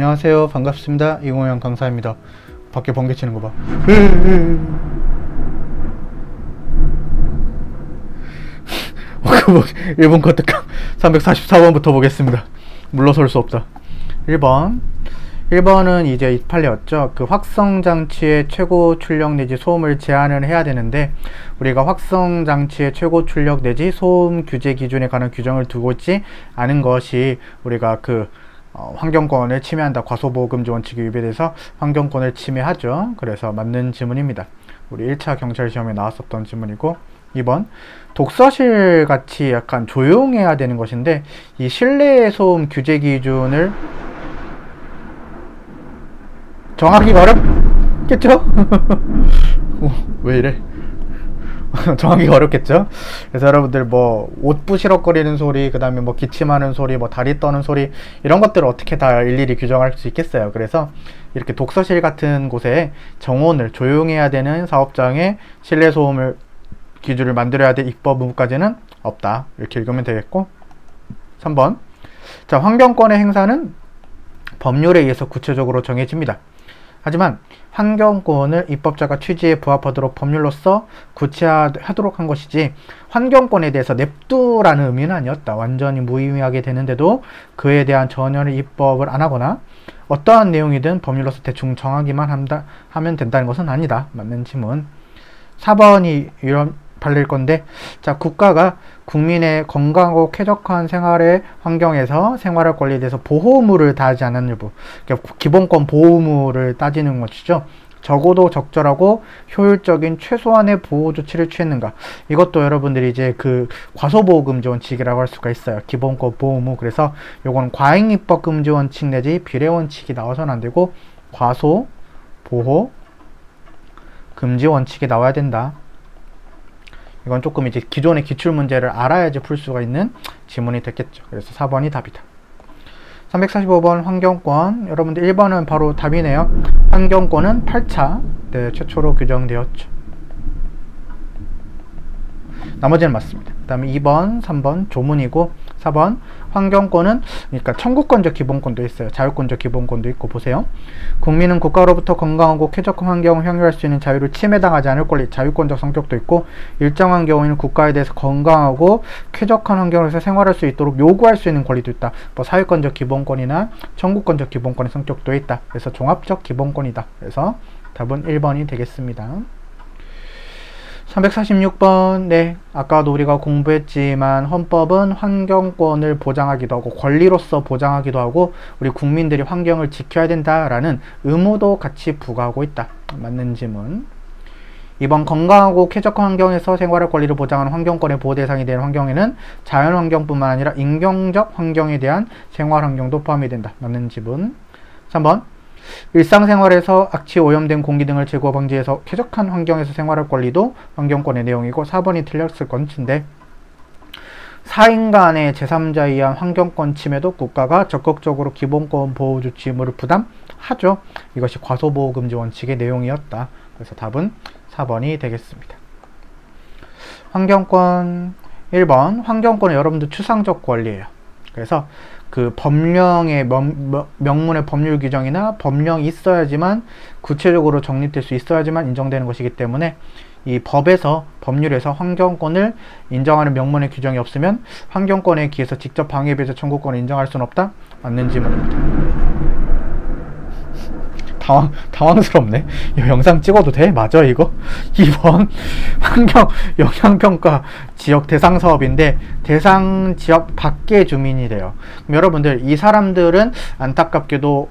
안녕하세요. 반갑습니다. 이공영 강사입니다. 밖에 번개 치는 거 봐. 일본 거특강 344번부터 보겠습니다. 물러설 수 없다. 1번은 이제 판례였죠. 그 확성장치의 최고 출력 내지 소음을 제한을 해야 되는데, 우리가 확성장치의 최고 출력 내지 소음 규제 기준에 관한 규정을 두고 있지 않은 것이 우리가 환경권을 침해한다. 과소보호금지 원칙에 위배돼서 환경권을 침해하죠. 그래서 맞는 지문입니다. 우리 1차 경찰 시험에 나왔었던 지문이고, 2번 독서실 같이 약간 조용해야 되는 것인데, 이 실내 소음 규제 기준을 정하기가 어렵겠죠? 왜 이래? 정하기가 어렵겠죠? 그래서 여러분들 옷 부시럭거리는 소리, 그 다음에 기침하는 소리, 다리 떠는 소리, 이런 것들을 어떻게 다 일일이 규정할 수 있겠어요. 그래서 이렇게 독서실 같은 곳에 정원을 조용해야 되는 사업장에 실내 소음을 기준을 만들어야 될 입법 의무까지는 없다. 이렇게 읽으면 되겠고, 3번. 자, 환경권의 행사는 법률에 의해서 구체적으로 정해집니다. 하지만 환경권을 입법자가 취지에 부합하도록 법률로서 구체화하도록 한 것이지, 환경권에 대해서 냅두라는 의미는 아니었다. 완전히 무의미하게 되는데도 그에 대한 전혀 입법을 안 하거나 어떠한 내용이든 법률로서 대충 정하기만 하면 된다는 것은 아니다. 맞는 지문. 4번이 이런 발릴 건데, 자, 국가가 국민의 건강하고 쾌적한 생활의 환경에서 생활할 권리에 대해서 보호 의무를 다하지 않은 여부, 그러니까 기본권 보호 의무를 따지는 것이죠. 적어도 적절하고 효율적인 최소한의 보호 조치를 취했는가. 이것도 여러분들이 이제 과소보호금지 원칙이라고 할 수가 있어요. 기본권 보호 의무. 그래서 요건 과잉입법 금지 원칙 내지 비례 원칙이 나와서는 안 되고 과소보호 금지 원칙이 나와야 된다. 이건 조금 이제 기존의 기출문제를 알아야지 풀 수가 있는 지문이 됐겠죠. 그래서 4번이 답이다. 345번 환경권. 여러분들 1번은 바로 답이네요. 환경권은 8차 최초로 규정되었죠. 나머지는 맞습니다. 그 다음에 2번, 3번 조문이고, 4번 환경권은 그러니까 청구권적 기본권도 있어요. 자유권적 기본권도 있고, 보세요. 국민은 국가로부터 건강하고 쾌적한 환경을 향유할 수 있는 자유를 침해당하지 않을 권리, 자유권적 성격도 있고, 일정한 경우에는 국가에 대해서 건강하고 쾌적한 환경에서 생활할 수 있도록 요구할 수 있는 권리도 있다. 사회권적 기본권이나 청구권적 기본권의 성격도 있다. 그래서 종합적 기본권이다. 그래서 답은 1번이 되겠습니다. 346번. 네, 아까도 우리가 공부했지만 헌법은 환경권을 보장하기도 하고 권리로서 보장하기도 하고 우리 국민들이 환경을 지켜야 된다라는 의무도 같이 부과하고 있다. 맞는 지문. 2번 건강하고 쾌적한 환경에서 생활할 권리를 보장하는 환경권의 보호 대상이 되는 환경에는 자연환경뿐만 아니라 인경적 환경에 대한 생활환경도 포함이 된다. 맞는 지문. 3번 일상생활에서 악취 오염된 공기 등을 제거 방지해서 쾌적한 환경에서 생활할 권리도 환경권의 내용이고, 4번이 틀렸을 건데, 사인 간의 제3자에 의한 환경권 침해도 국가가 적극적으로 기본권 보호 조치 의무를 부담하죠. 이것이 과소보호금지 원칙의 내용이었다. 그래서 답은 4번이 되겠습니다. 환경권 1번. 환경권은 여러분들 추상적 권리예요. 그래서 법령의 명문의 법률 규정이나 법령이 있어야지만, 구체적으로 정립될 수 있어야지만 인정되는 것이기 때문에, 이 법에서, 법률에서 환경권을 인정하는 명문의 규정이 없으면 환경권에 기해서 직접 방해배제 청구권을 인정할 수는 없다. 맞는 지문입니다. 당황스럽네. 이 영상 찍어도 돼? 맞아 이거? 2번 환경 영향평가 지역 대상 사업인데 대상 지역 밖의 주민이래요. 그럼 여러분들, 이 사람들은 안타깝게도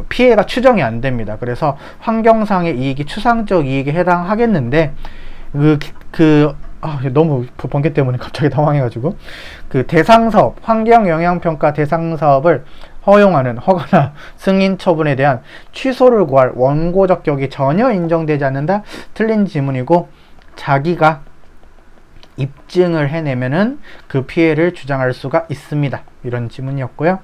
피해가 추정이 안 됩니다. 그래서 환경상의 이익이 추상적 이익에 해당하겠는데, 너무 번개 때문에 갑자기 당황해가지고, 대상사업, 환경영향평가 대상사업을 허용하는 허가나 승인 처분에 대한 취소를 구할 원고적 격이 전혀 인정되지 않는다. 틀린 지문이고, 자기가 입증을 해내면은 그 피해를 주장할 수가 있습니다. 이런 지문이었고요.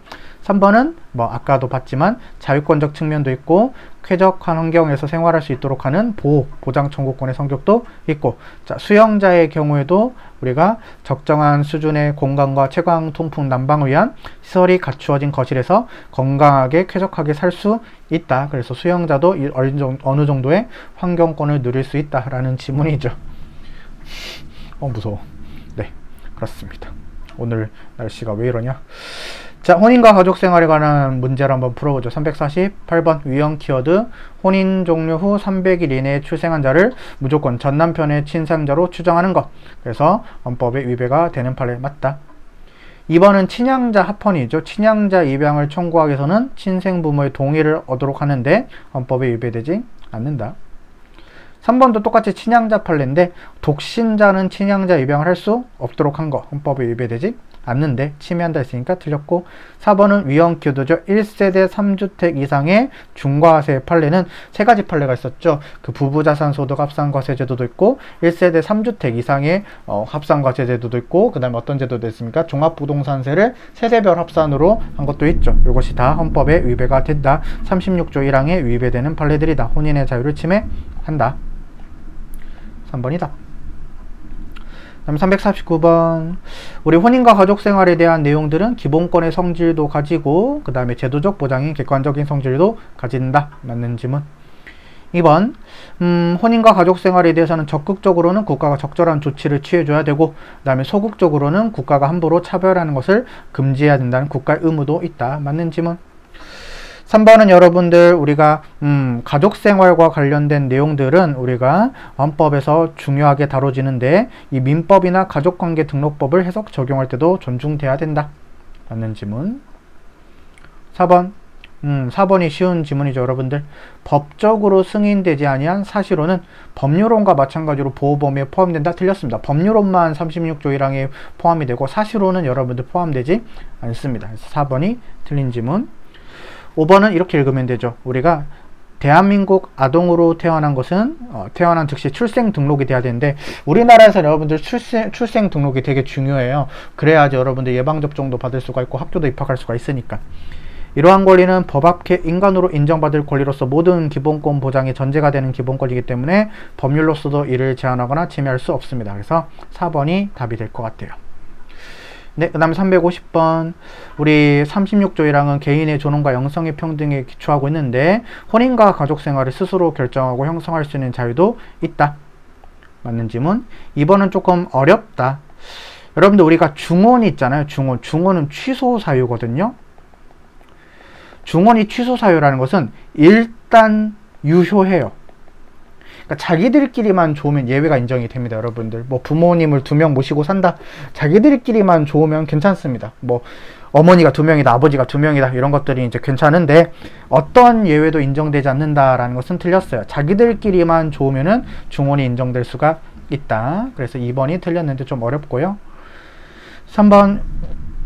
3번은 뭐 아까도 봤지만 자유권적 측면도 있고 쾌적한 환경에서 생활할 수 있도록 하는 보호, 보장 청구권의 성격도 있고, 자, 수영자의 경우에도 우리가 적정한 수준의 공간과 채광, 통풍, 난방을 위한 시설이 갖추어진 거실에서 건강하게 쾌적하게 살 수 있다. 그래서 수영자도 어느 정도의 환경권을 누릴 수 있다라는 지문이죠. 무서워. 네, 그렇습니다. 오늘 날씨가 왜 이러냐. 자, 혼인과 가족생활에 관한 문제를 한번 풀어보죠. 348번 위헌 키워드. 혼인 종료 후 300일 이내에 출생한 자를 무조건 전남편의 친상자로 추정하는 것. 그래서 헌법에 위배가 되는 판례 맞다. 2번은 친양자 합헌이죠. 친양자 입양을 청구하기 위해서는 친생부모의 동의를 얻도록 하는데 헌법에 위배되지 않는다. 3번도 똑같이 친양자 판례인데 독신자는 친양자 입양을 할 수 없도록 한 거 헌법에 위배되지 않는데 침해한다 했으니까 틀렸고, 4번은 위헌 키워드죠. 1세대 3주택 이상의 중과세 판례는 세 가지 판례가 있었죠. 그 부부자산소득 합산과세 제도도 있고 1세대 3주택 이상의 합산과세 제도도 있고, 그 다음에 어떤 제도도 있습니까? 종합부동산세를 세대별 합산으로 한 것도 있죠. 이것이 다 헌법에 위배가 된다. 36조 1항에 위배되는 판례들이다. 혼인의 자유를 침해한다. 3번이다. 다음 349번. 우리 혼인과 가족생활에 대한 내용들은 기본권의 성질도 가지고 그 다음에 제도적 보장인 객관적인 성질도 가진다. 맞는 지문. 2번. 혼인과 가족생활에 대해서는 적극적으로는 국가가 적절한 조치를 취해줘야 되고, 그 다음에 소극적으로는 국가가 함부로 차별하는 것을 금지해야 된다는 국가의 의무도 있다. 맞는 지문. 3번은 여러분들 우리가 가족생활과 관련된 내용들은 우리가 헌법에서 중요하게 다뤄지는데 이 민법이나 가족관계 등록법을 해석 적용할 때도 존중돼야 된다. 맞는 지문. 4번. 4번이 쉬운 지문이죠. 여러분들 법적으로 승인되지 아니한 사실로는 법률론과 마찬가지로 보호범위에 포함된다. 틀렸습니다. 법률론만 36조 1항에 포함이 되고 사실로는 여러분들 포함되지 않습니다. 그래서 4번이 틀린 지문. 5번은 이렇게 읽으면 되죠. 우리가 대한민국 아동으로 태어난 것은 태어난 즉시 출생 등록이 돼야 되는데 우리나라에서 여러분들 출생 등록이 되게 중요해요. 그래야지 여러분들 예방접종도 받을 수가 있고 학교도 입학할 수가 있으니까. 이러한 권리는 법 앞에 인간으로 인정받을 권리로서 모든 기본권 보장이 전제가 되는 기본권이기 때문에 법률로서도 이를 제한하거나 침해할 수 없습니다. 그래서 4번이 답이 될 것 같아요. 네, 그 다음에 350번. 우리 36조 1항은 개인의 존엄과 영성의 평등에 기초하고 있는데 혼인과 가족생활을 스스로 결정하고 형성할 수 있는 자유도 있다. 맞는 지문. 2번은 조금 어렵다. 여러분들 우리가 중혼이 있잖아요. 중혼은 취소 사유거든요. 중혼이 취소 사유라는 것은 일단 유효해요. 그러니까 자기들끼리만 좋으면 예외가 인정이 됩니다. 여러분들 뭐 부모님을 2명 모시고 산다, 자기들끼리만 좋으면 괜찮습니다. 뭐 어머니가 2명이다, 아버지가 2명이다, 이런 것들이 이제 괜찮은데 어떤 예외도 인정되지 않는다라는 것은 틀렸어요. 자기들끼리만 좋으면은 중혼이 인정될 수가 있다. 그래서 2번이 틀렸는데 좀 어렵고요. 3번.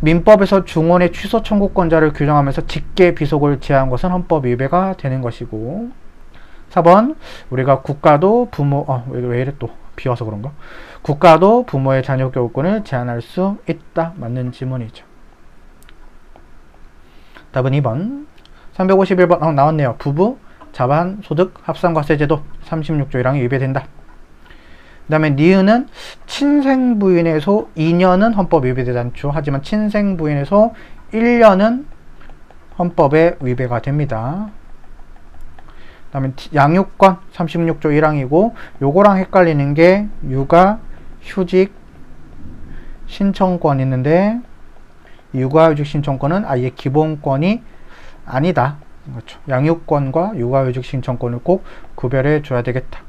민법에서 중혼의 취소 청구권자를 규정하면서 직계 비속을 제한한 것은 헌법 위배가 되는 것이고. 4번. 우리가 국가도 부모 왜 이래 또 비와서 그런가? 국가도 부모의 자녀 교육권을 제한할 수 있다. 맞는 지문이죠. 답은 2번. 351번 나왔네요. 부부 자반 소득 합산과세 제도 36조 1항에 위배된다. 그 다음에 니은은 친생부인에서 2년은 헌법 위배되지 않죠. 하지만 친생부인에서 1년은 헌법에 위배가 됩니다. 그 다음에 양육권 36조 1항이고 요거랑 헷갈리는 게 육아 휴직 신청권 있는데 육아휴직 신청권은 아예 기본권이 아니다. 그렇죠. 양육권과 육아휴직 신청권을 꼭 구별해 줘야 되겠다.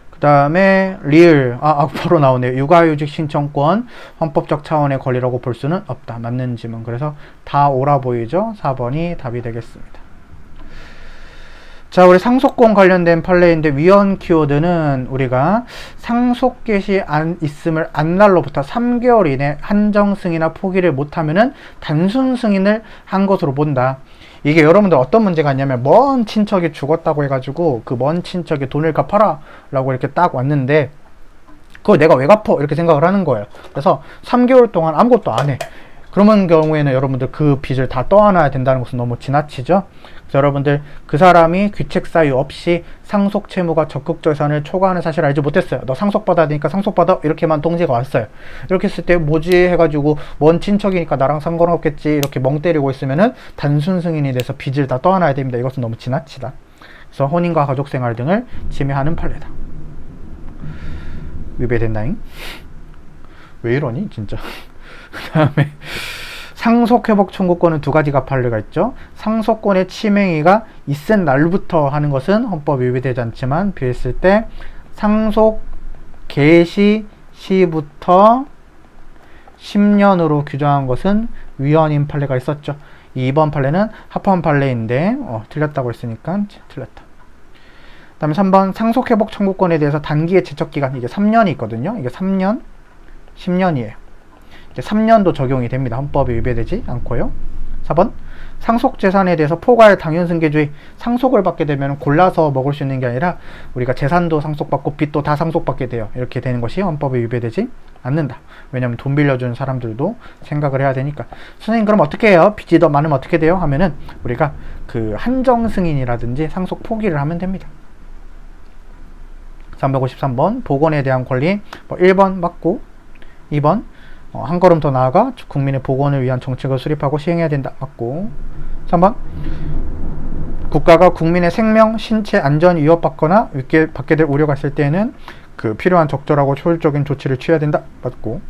그 다음에 리을 바로 나오네요. 육아휴직 신청권 헌법적 차원의 권리라고 볼 수는 없다. 맞는 지문. 그래서 다 옳아 보이죠. 4번이 답이 되겠습니다. 자, 우리 상속권 관련된 판례인데 위헌 키워드는 우리가 상속 개시 있음을 안 날로부터 3개월 이내 한정 승인이나 포기를 못하면은 단순 승인을 한 것으로 본다. 이게 여러분들 어떤 문제가 있냐면 먼 친척이 죽었다고 해가지고 그 먼 친척이 돈을 갚아라 라고 이렇게 딱 왔는데 그걸 내가 왜 갚어? 이렇게 생각을 하는 거예요. 그래서 3개월 동안 아무것도 안 해. 그러면 경우에는 여러분들 그 빚을 다 떠안아야 된다는 것은 너무 지나치죠. 그래서 여러분들 그 사람이 귀책 사유 없이 상속 채무가 적극 재산을 초과하는 사실을 알지 못했어요. 너 상속받아야 되니까 상속받아 이렇게만 통지가 왔어요. 이렇게 했을 때 뭐지 해가지고 먼 친척이니까 나랑 상관없겠지 이렇게 멍 때리고 있으면은 단순 승인이 돼서 빚을 다 떠안아야 됩니다. 이것은 너무 지나치다. 그래서 혼인과 가족생활 등을 침해하는 판례다. 위배된다잉? 왜 이러니 진짜. 그 다음에 상속회복 청구권은 두 가지가 판례가 있죠. 상속권의 침해가 있은 날부터 하는 것은 헌법 위배되지 않지만 비했을 때 상속 개시 시부터 10년으로 규정한 것은 위헌인 판례가 있었죠. 2번 판례는 합헌 판례인데 틀렸다고 했으니까 틀렸다. 그 다음에 3번 상속회복 청구권에 대해서 단기의 제척기간 이게 3년이 있거든요. 이게 3년, 10년이에요. 3년도 적용이 됩니다. 헌법이 위배되지 않고요. 4번 상속재산에 대해서 포괄 당연승계주의 상속을 받게 되면 골라서 먹을 수 있는 게 아니라 우리가 재산도 상속받고 빚도 다 상속받게 돼요. 이렇게 되는 것이 헌법이 위배되지 않는다. 왜냐면 돈 빌려준 사람들도 생각을 해야 되니까. 선생님 그럼 어떻게 해요? 빚이 더 많으면 어떻게 돼요? 하면은 우리가 그 한정승인이라든지 상속 포기를 하면 됩니다. 353번 보건에 대한 권리 1번 맞고 2번 한 걸음 더 나아가 국민의 보건을 위한 정책을 수립하고 시행해야 된다. 맞고 3번 국가가 국민의 생명, 신체 안전 위협받거나 받게 될 우려가 있을 때에는 그 필요한 적절하고 효율적인 조치를 취해야 된다. 맞고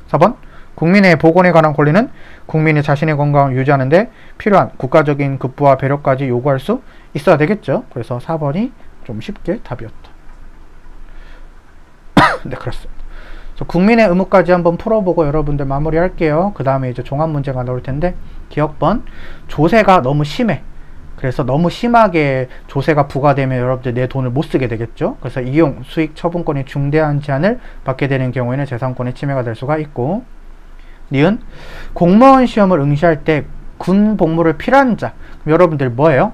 4번 국민의 보건에 관한 권리는 국민이 자신의 건강을 유지하는 데 필요한 국가적인 급부와 배려까지 요구할 수 있어야 되겠죠. 그래서 4번이 좀 쉽게 답이었다. 네, 그렇습니다. 국민의 의무까지 한번 풀어보고 여러분들 마무리할게요. 그 다음에 이제 종합 문제가 나올 텐데 기억번 조세가 너무 심해. 그래서 너무 심하게 조세가 부과되면 여러분들 내 돈을 못 쓰게 되겠죠. 그래서 이용, 수익, 처분권이 중대한 제한을 받게 되는 경우에는 재산권의 침해가 될 수가 있고 니은 공무원 시험을 응시할 때 군 복무를 필요한 자 그럼 여러분들 뭐예요?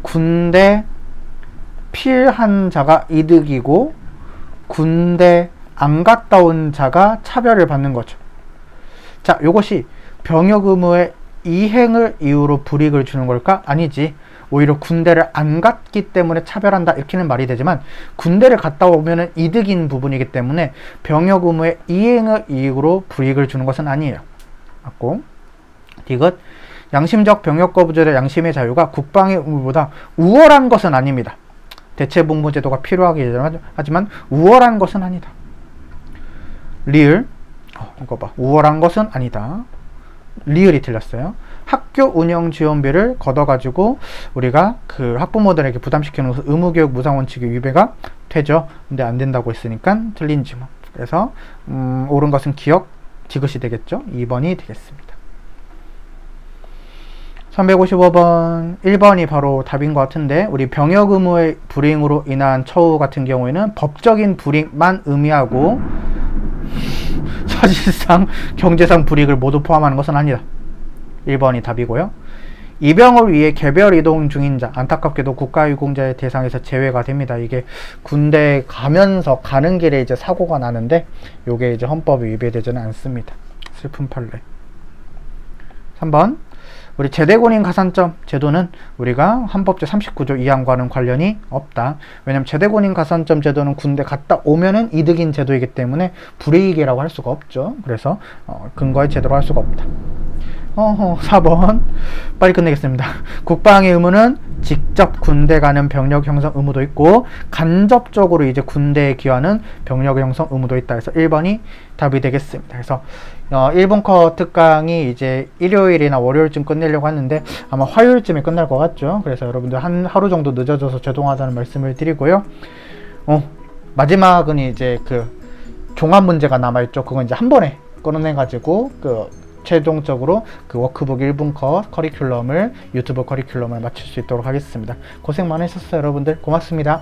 군대 필한 자가 이득이고 군대 안 갔다 온 자가 차별을 받는 거죠. 자, 요것이 병역 의무의 이행을 이유로 불이익을 주는 걸까? 아니지. 오히려 군대를 안 갔기 때문에 차별한다 이렇게는 말이 되지만 군대를 갔다 오면은 이득인 부분이기 때문에 병역 의무의 이행을 이유로 불이익을 주는 것은 아니에요. 맞고 디귿 양심적 병역 거부제의 양심의 자유가 국방의 의무보다 우월한 것은 아닙니다. 대체복무제도가 필요하긴 하지만 우월한 것은 아니다. 리을 이거 봐. 우월한 것은 아니다. 리을이 틀렸어요. 학교 운영 지원비를 걷어가지고 우리가 그 학부모들에게 부담시키는 것은 의무교육 무상원칙의 위배가 되죠. 근데 안 된다고 했으니까 틀린지 뭐. 그래서 옳은 것은 기억, 디귿이 되겠죠. 2번이 되겠습니다. 355번 1번이 바로 답인 것 같은데 우리 병역 의무의 불이행으로 인한 처우 같은 경우에는 법적인 불이익만 의미하고 사실상 경제상 불이익을 모두 포함하는 것은 아니다. 1번이 답이고요. 입영을 위해 개별 이동 중인 자 안타깝게도 국가유공자의 대상에서 제외가 됩니다. 이게 군대 가면서 가는 길에 이제 사고가 나는데 요게 이제 헌법에 위배되지는 않습니다. 슬픈 판례. 3번 우리 제대군인 가산점 제도는 우리가 헌법제 39조 2항과는 관련이 없다. 왜냐면 제대군인 가산점 제도는 군대 갔다 오면은 이득인 제도이기 때문에 불이익이라고 할 수가 없죠. 그래서 근거의 제도로 할 수가 없다. 4번 빨리 끝내겠습니다. 국방의 의무는 직접 군대 가는 병력 형성 의무도 있고 간접적으로 이제 화군대에 기여하는 병력 형성 의무도 있다 해서 1번이 답이 되겠습니다. 그래서 1번 컷 특강이 이제 일요일이나 월요일쯤 끝내려고 하는데 아마 화요일쯤에 끝날 것 같죠. 그래서 여러분들 하루 정도 늦어져서 죄송하다는 말씀을 드리고요. 마지막은 이제 그 종합 문제가 남아있죠. 그건 이제 한 번에 끊어내가지고 최종적으로 그 워크북 1분 컷 커리큘럼을 유튜브 커리큘럼을 마칠 수 있도록 하겠습니다. 고생 많으셨어요 여러분들. 고맙습니다.